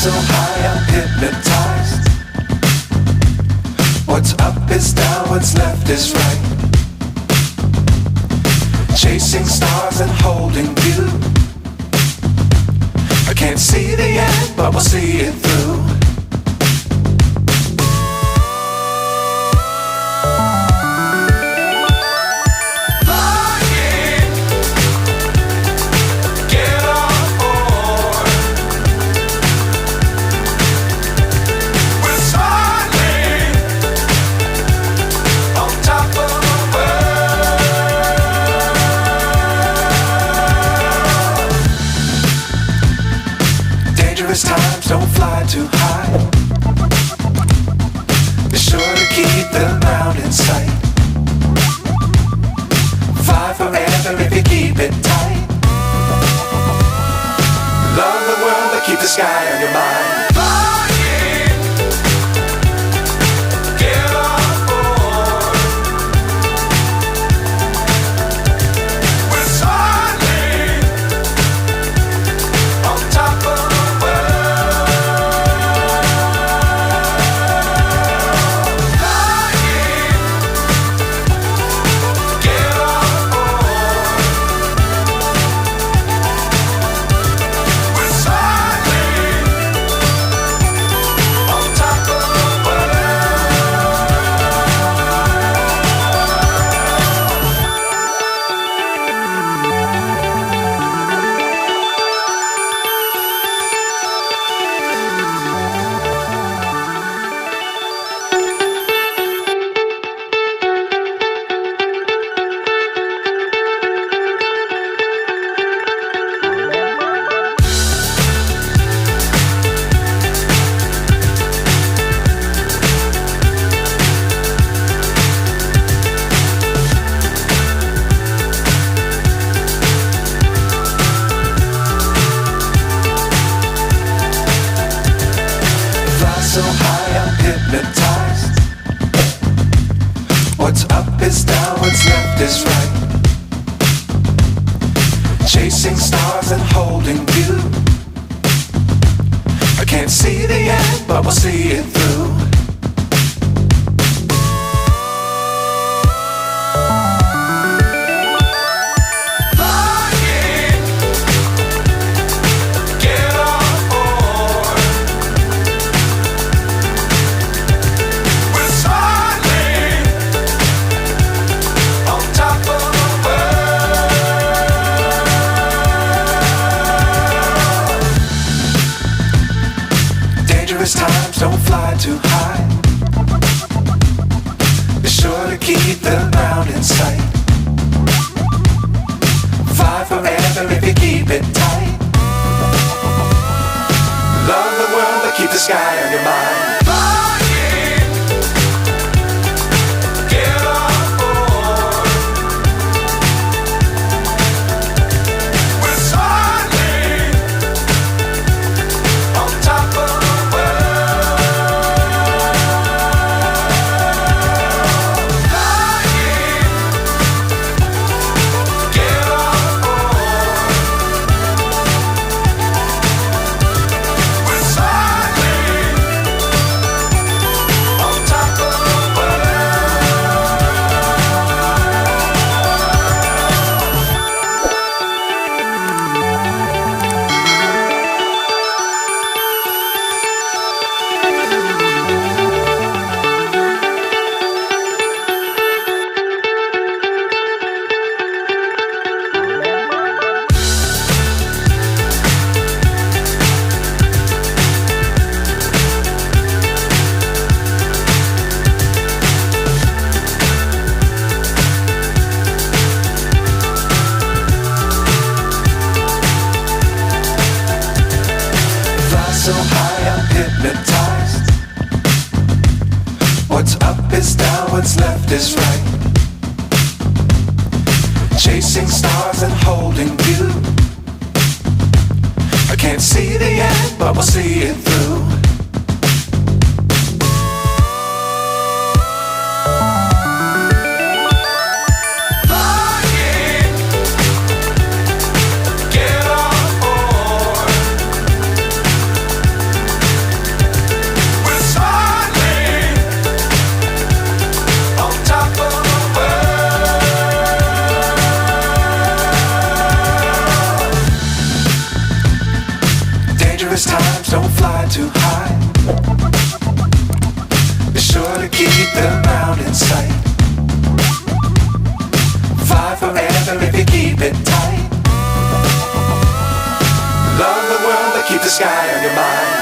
so high, I'm hypnotized. What's up is down, what's left is right. Chasing stars and holding you. I can't see the end, but we'll see it through. Times don't fly too high. Be sure to keep the ground in sight. Fly forever if you keep it tight. Love the world but keep the sky on your mind. So high, I'm hypnotized. What's up is down, what's left is right. Chasing stars and holding you. I can't see the end, but we'll see it through. Times don't fly too high. Be sure to keep the ground in sight. Fly forever if you keep it tight. Love the world but keep the sky on your mind. So high, I'm hypnotized. What's up is down, what's left is right. Chasing stars and holding you. I can't see the end, but we'll see it through. Perilous times, don't fly too high. Be sure to keep the ground in sight. Fly forever if you keep it tight. Love the world, but keep the sky on your mind.